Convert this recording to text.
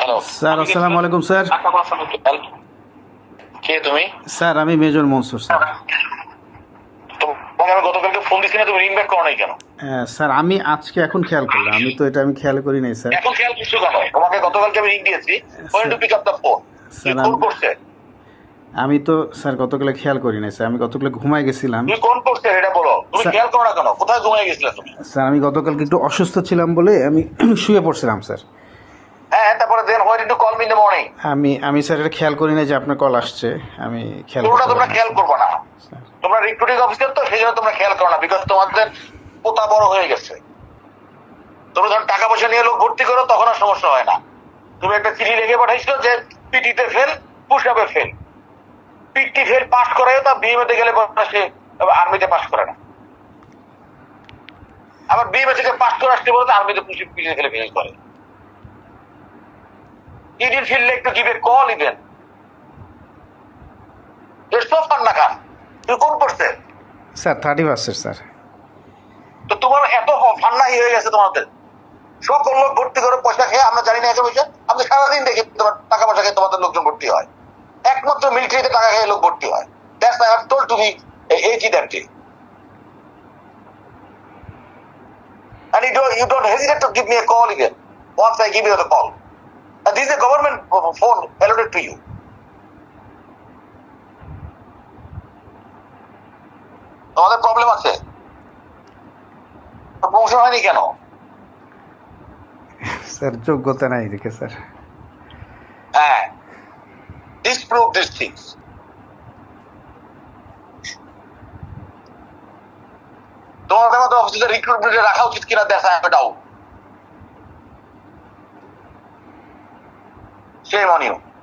Hello sir আসসালামু আলাইকুম sir. কে তুমি? স্যার আমি মেজর মনসুর স্যার। তোমাকে আমি গতকালকে ফোন দিছি না, তুমি রিং ব্যাক করো নাই কেন? স্যার আমি আজকে এখন খেয়াল করলাম, আমি খেয়াল করি নাই স্যার। এখন খেয়াল করছো কেন? তোমাকে গতকালকে আমি রিং দিয়েছি, when to pick up the phone. Sir তুমি ফোন করছে? আমি তো স্যার গতকালে খেয়াল করি নাই স্যার, আমি গতকালে ঘুমাই গেছিলাম। তুমি ফোন করছে এটা বলো, তুমি স্যার- খেয়াল করো না কেন? কোথায় ঘুমিয়ে গেছিলে তুমি? স্যার আমি গতকালকে একটু অসুস্থ ছিলাম বলে আমি শুয়ে পড়ছিলাম স্যার। হ্যাঁ, তারপরে then why did you call me in the morning? আমি স্যার এটা খেয়াল করি নাই যে আপনার কল আসছে, আমি খেয়াল করতে তোমরা পারি খেয়াল না করবে না। স্যার। তোমরা রিক্রুটিং অফিসার তো, সেই জন্য তোমরা খেয়াল করো না, বিকজ তোমাদের পোতা বড় হয়ে গেছে। তোমরা যখন টাকা পয়সা নিয়ে লোক ভর্তি করো তখন আর সমস্যা হয় না। তুমি একটা চিঠি লিখে পাঠাইছিল যে পিটিতে ফেল, পুশ আপে ফেল। পিটি ফেল পাস করায় তা বিএমএতে গেলে সে আর্মিতে পাস করে না। আবার বিএমএ থেকে পাস করে আসতে বলে আর্মিতে পিটিতে গেলে ফেল করে। You didn't feel like to give a call even. It's so fun না খান। তুমি কোন করছে? Sir 31 sir. তো তোমার এত ফান্না হয়ে গেছে তোমাদের। সকল লোক ভর্তি করে পয়সা খেয়ে, আমরা জানি না এত পয়সা, আমরা সারাদিন দেখি তোমার টাকা পয়সা খেয়ে তোমাদের লোকজন ভর্তি হয়। একমাত্র মিলিটারিতে টাকা খেয়ে লোক ভর্তি হয়। That's I have told to me that day. And you don't hesitate to give me a call even once I give you the call. And this is a government phone allotted to you. তোমাদের problem আছে? Promotion হয়নি কেন? Sir যোগ্যতা নাই দেখে sir. হ্যাঁ, disprove these things. তোমাদের মতো অফিসে রিক্রুটমেন্টে রাখা উচিত কিনা দেখা ডাউট। Shame on you.